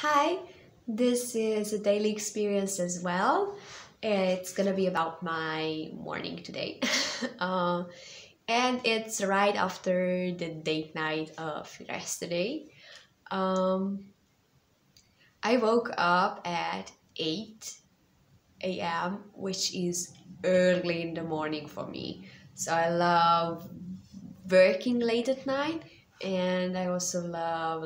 Hi, this is a daily experience as well. It's gonna be about my morning today. uh, and it's right after the date night of yesterday. Um, I woke up at 8 a.m., which is early in the morning for me. So I love working late at night, and I also love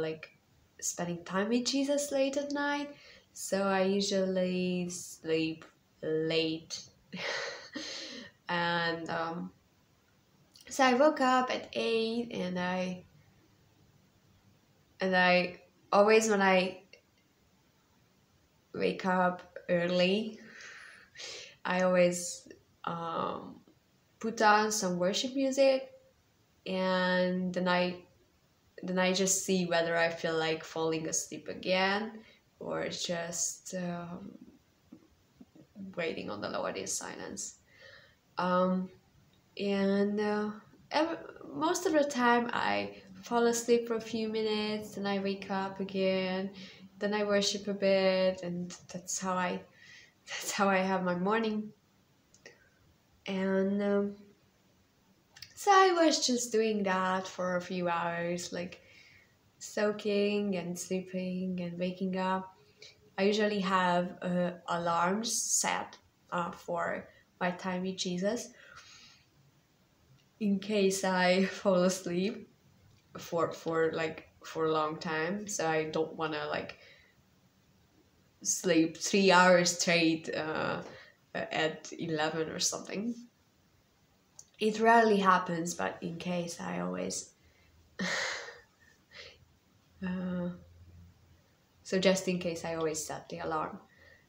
spending time with Jesus late at night. So I usually sleep late. and so I woke up at 8, and I always, when I wake up early, I always um, put on some worship music, and then I just see whether I feel like falling asleep again, or just waiting on the Lord in silence. Um, and most of the time I fall asleep for a few minutes, then I wake up again, then I worship a bit, and that's how I have my morning. And so I was just doing that for a few hours, like soaking and sleeping and waking up. I usually have alarms set for my time with Jesus in case I fall asleep for a long time. So I don't want to sleep 3 hours straight at 11 or something. It rarely happens, but in case I always. Uh, so just in case, I always set the alarm.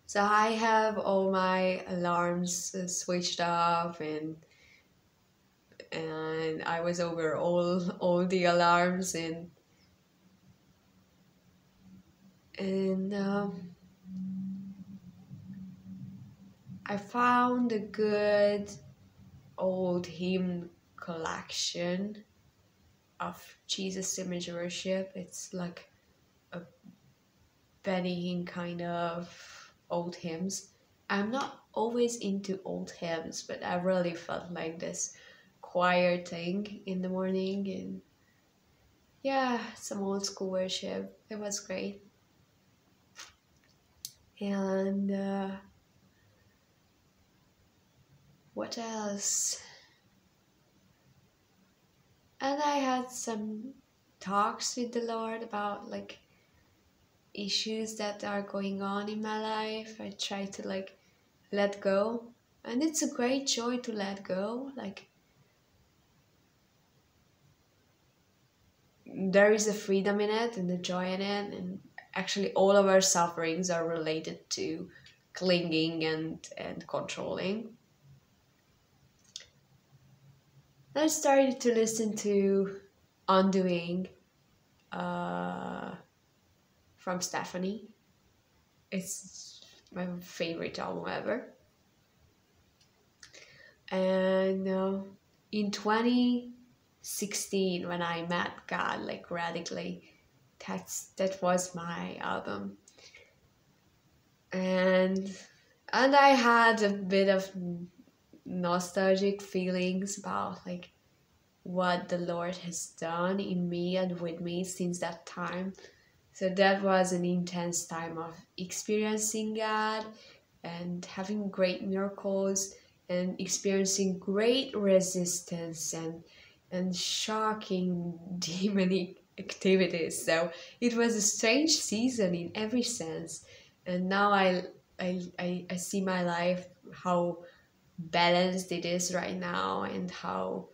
So I have all my alarms switched off, and I was over all the alarms, and I found a good old hymn collection of Jesus image worship. It's like a Benny kind of old hymns. I'm not always into old hymns, but I really felt like this choir thing in the morning, and yeah, some old school worship. It was great. And what else? And I had some talks with the Lord about issues that are going on in my life. I try to let go. And it's a great joy to let go. There is a freedom in it and a joy in it. And actually all of our sufferings are related to clinging and controlling. I started to listen to Undoing uh, from Stephanie. It's my favorite album ever. And in 2016, when I met God radically, that was my album. And I had a bit of nostalgic feelings about what the Lord has done in me and with me since that time. So that was an intense time of experiencing God and having great miracles and experiencing great resistance and shocking demonic activities. So it was a strange season in every sense. And now I see my life, how balanced it is right now, and how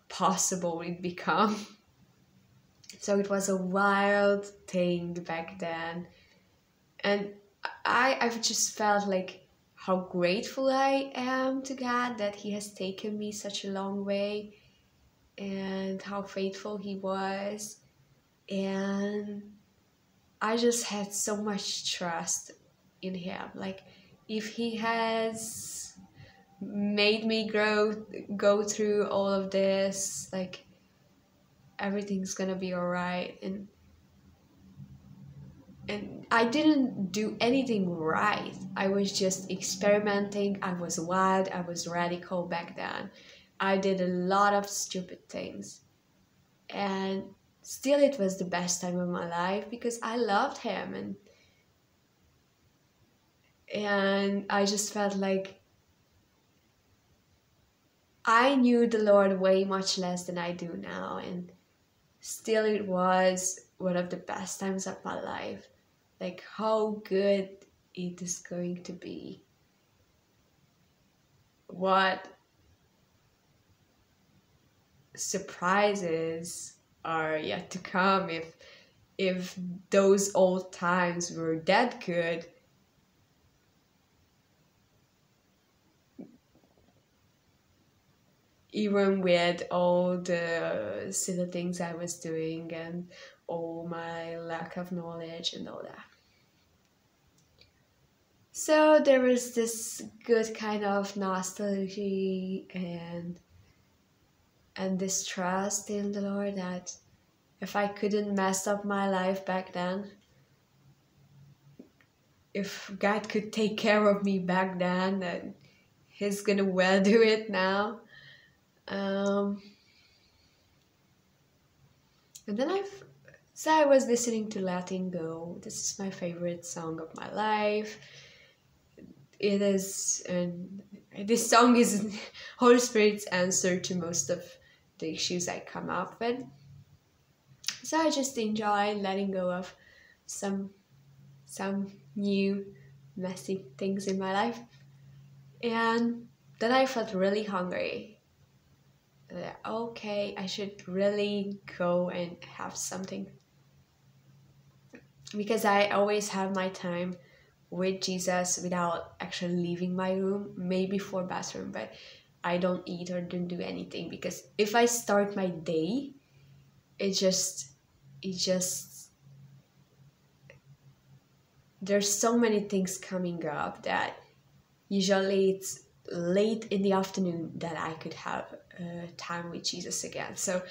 possible it become. So it was a wild thing back then. And I've just felt how grateful I am to God that He has taken me such a long way, and how faithful He was. And I just had so much trust in Him. If He has made me go through all of this, everything's gonna be all right. And and I didn't do anything right. I was just experimenting. I was wild. I was radical back then. I did a lot of stupid things. And still, it was the best time of my life because I loved him. And I just felt like I knew the Lord way much less than I do now. And still, it was one of the best times of my life. Like, how good it is going to be. What surprises are yet to come if those old times were that good. Even with all the silly things I was doing and all my lack of knowledge and all that. So there was this good kind of nostalgia and this trust in the Lord that if I couldn't mess up my life back then, if God could take care of me back then, then He's gonna well do it now. And then I was listening to Letting Go. This is my favorite song of my life. It is, and this song is Holy Spirit's answer to most of the issues I come up with. So I just enjoy letting go of some new messy things in my life. And then I felt really hungry. Okay, I should really go and have something. Because I always have my time with Jesus without actually leaving my room, maybe for bathroom, but I don't eat or don't do anything because if I start my day, it just there's so many things coming up that usually it's late in the afternoon that I could have time with Jesus again. So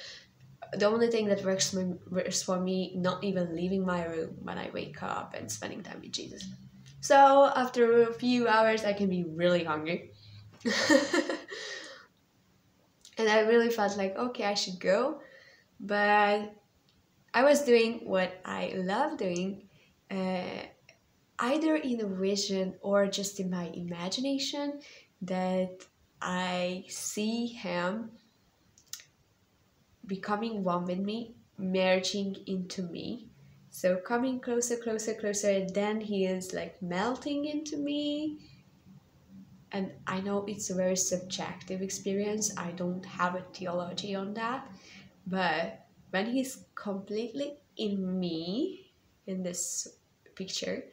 the only thing that works for me, not even leaving my room when I wake up and spending time with Jesus. So after a few hours, I can be really hungry. And I really felt like, okay, I should go. But I was doing what I love doing, either in a vision or just in my imagination, that I see him becoming one with me, merging into me. So coming closer, closer, closer, and then he is like melting into me. And I know it's a very subjective experience. I don't have a theology on that. But when he's completely in me, in this picture,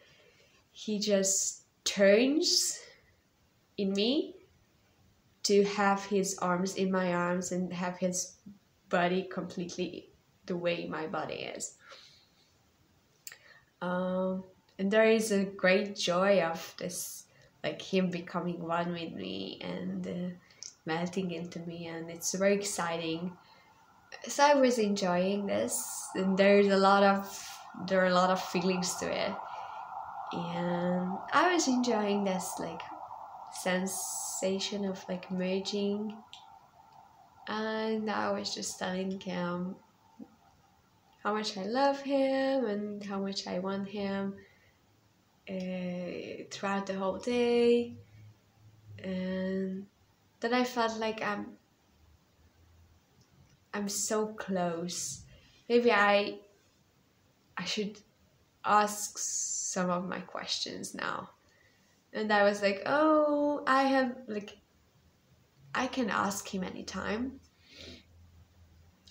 he just turns in me to have his arms in my arms and have his body completely the way my body is. And there is a great joy of this, like him becoming one with me and melting into me, and it's very exciting. So I was enjoying this, and there are a lot of feelings to it, and I was enjoying this like sensation of like merging, and I was just telling him how much I love him and how much I want him throughout the whole day. And then I felt like I'm so close. Maybe I should ask some of my questions now. And I was like, oh, I can ask him anytime.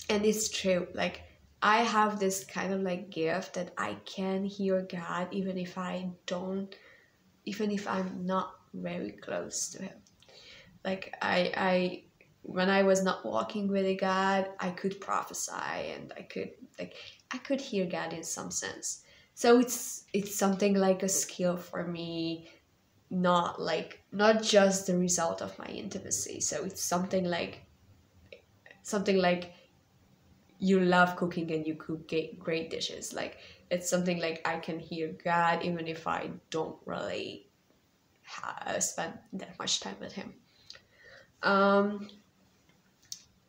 And it's true, like I have this kind of like gift that I can hear God even if I'm not very close to him. Like I when I was not walking with God, I could prophesy and I could hear God in some sense. So it's something like a skill for me, not just the result of my intimacy. So it's something like you love cooking and you cook great dishes. Like it's something like I can hear God even if I don't really spend that much time with him.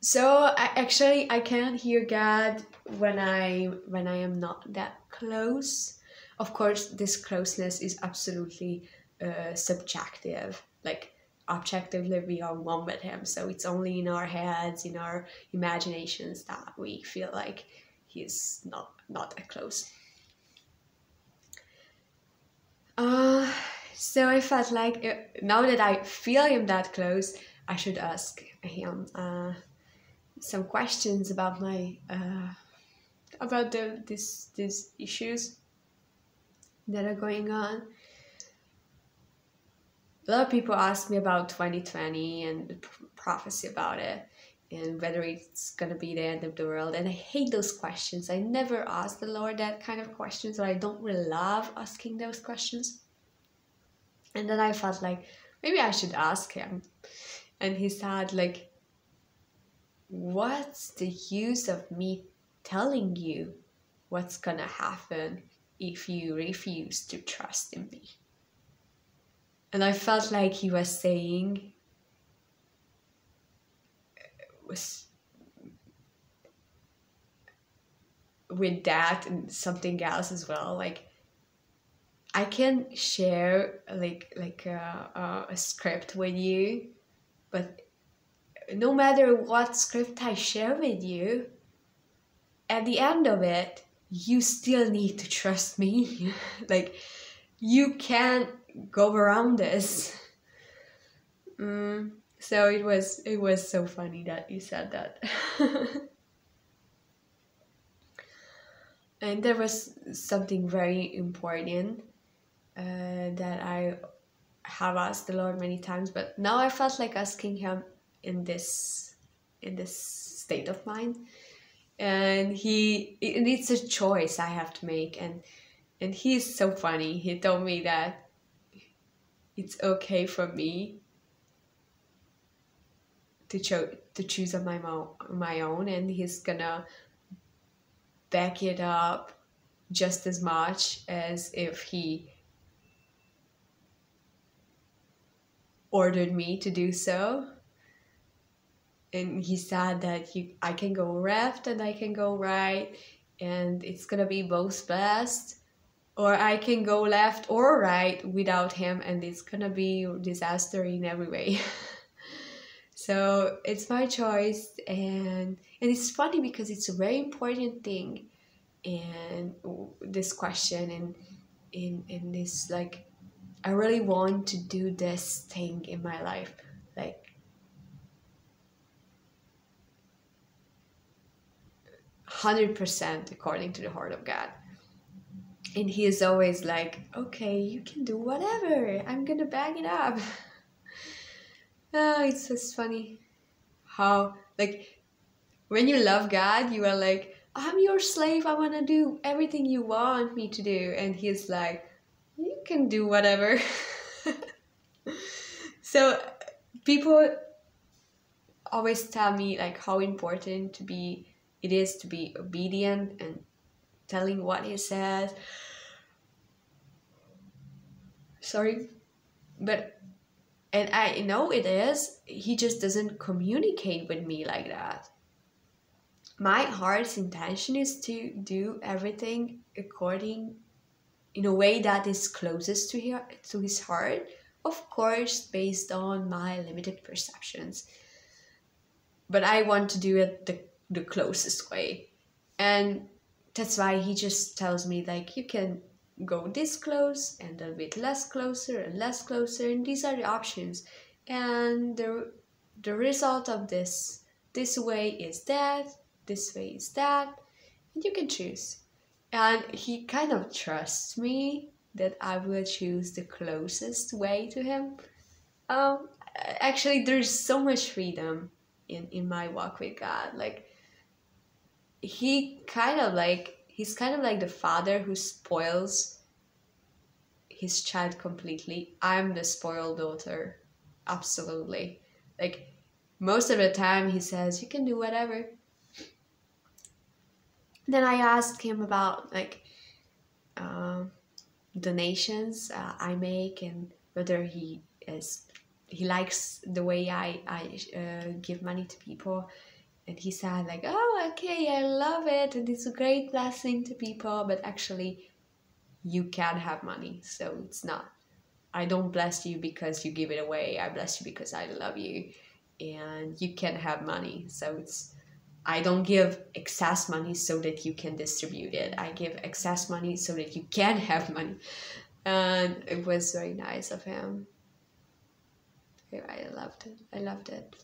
So I can hear God when I am not that close. Of course, this closeness is absolutely subjective. Like objectively, we are one with Him. So it's only in our heads, in our imaginations, that we feel like He's not that close. So I felt like now that I feel Him that close, I should ask Him some questions about my about these issues that are going on. A lot of people ask me about 2020 and the prophecy about it, and whether it's gonna be the end of the world. And I hate those questions. I never ask the Lord that kind of questions, or I don't really love asking those questions. And then I felt like maybe I should ask Him. And He said, like, what's the use of me telling you what's gonna happen if you refuse to trust in me? And I felt like He was saying, with that and something else as well, like I can share like a script with you, but no matter what script I share with you, at the end of it, you still need to trust me. Like, you can't go around this. So it was so funny that you said that. And there was something very important that I have asked the Lord many times, but now I felt like asking Him in this state of mind. And it's a choice I have to make, and He's so funny. He told me that it's okay for me to choose on my own, and He's gonna back it up just as much as if He ordered me to do so. And He said that I can go left and I can go right, and it's gonna be both best. Or I can go left or right without Him, and it's gonna be disaster in every way. So it's my choice, and it's funny because it's a very important thing, and this question and in this, like, I really want to do this thing in my life, like 100% according to the heart of God. And He is always like, okay, you can do whatever, I'm gonna back it up. Oh, it's just funny how, like, when you love God, you are like, I'm your slave, I want to do everything you want me to do. And He's like, you can do whatever. So people always tell me like how important it is to be obedient and telling what He says. Sorry, but and I know it is. He just doesn't communicate with me like that. My heart's intention is to do everything according, in a way that is closest to His heart, of course, based on my limited perceptions. But I want to do it the closest way. And that's why He just tells me, like, you can go this close and a bit less closer and less closer, and these are the options. And the result of this way is that, this way is that, and you can choose. And He kind of trusts me that I will choose the closest way to Him. Actually, there's so much freedom in my walk with God. Like, he's kind of like the father who spoils his child completely. I'm the spoiled daughter, absolutely. Like, most of the time He says, you can do whatever. Then I asked Him about, like, donations I make, and whether he likes the way I give money to people. And he said like, oh, okay, I love it, and it's a great blessing to people, but actually you can have money, so it's not, I don't bless you because you give it away, I bless you because I love you, and you can have money. So it's, I don't give excess money so that you can distribute it, I give excess money so that you can have money. And it was very nice of him. I loved it. I loved it.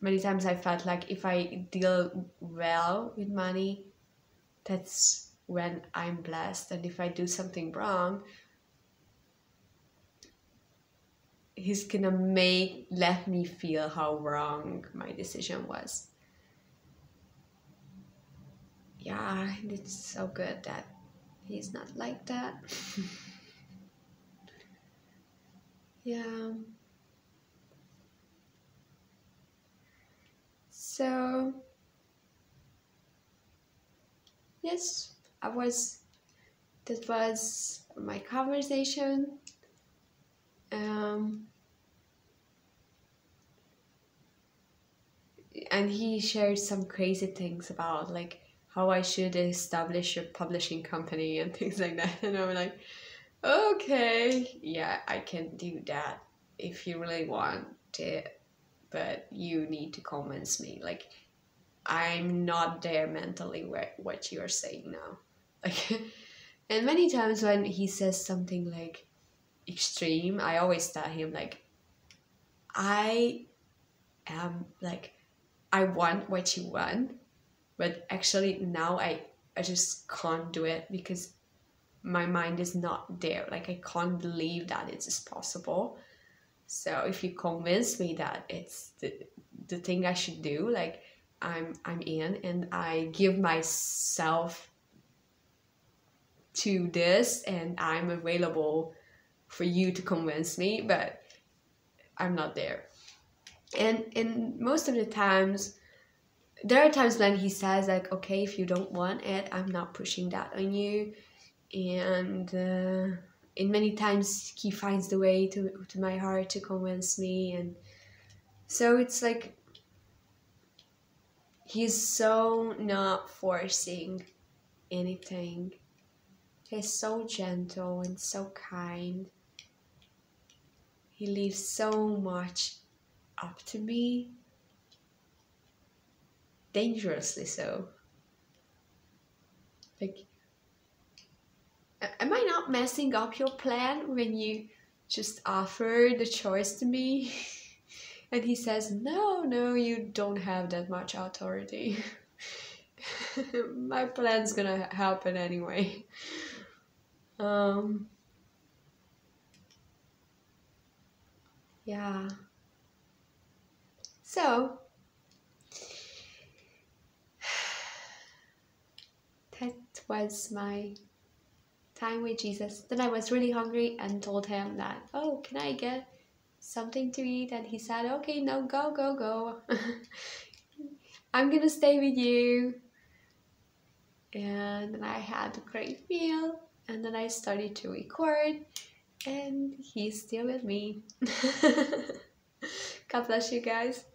Many times I felt like if I deal well with money, that's when I'm blessed. And if I do something wrong, he's gonna let me feel how wrong my decision was. Yeah, and it's so good that he's not like that. Yeah. So yes, that was my conversation. And he shared some crazy things about like how I should establish a publishing company and things like that. And I'm like, okay, yeah, I can do that if you really want it, but you need to convince me. Like, I'm not there mentally where what you're saying now. Like, and many times when he says something like extreme, I always tell him like, I am like, I want what you want, but actually now I just can't do it because my mind is not there. Like, I can't believe that it is possible. So if you convince me that it's the thing I should do, like I'm in, and I give myself to this, and I'm available for you to convince me, but I'm not there. And most of the times, there are times when he says like, okay, if you don't want it, I'm not pushing that on you. And many times he finds the way to my heart to convince me. And so it's like, he's so not forcing anything. He's so gentle and so kind. He leaves so much up to me. Dangerously so. Like, am I not messing up your plan when you just offer the choice to me? And he says, no, you don't have that much authority. My plan's gonna happen anyway. Yeah. So, that was my time with Jesus. Then I was really hungry and told him that, oh, can I get something to eat? And he said, okay, no, go. I'm gonna stay with you. And then I had a great meal, and then I started to record, and he's still with me. God bless you guys.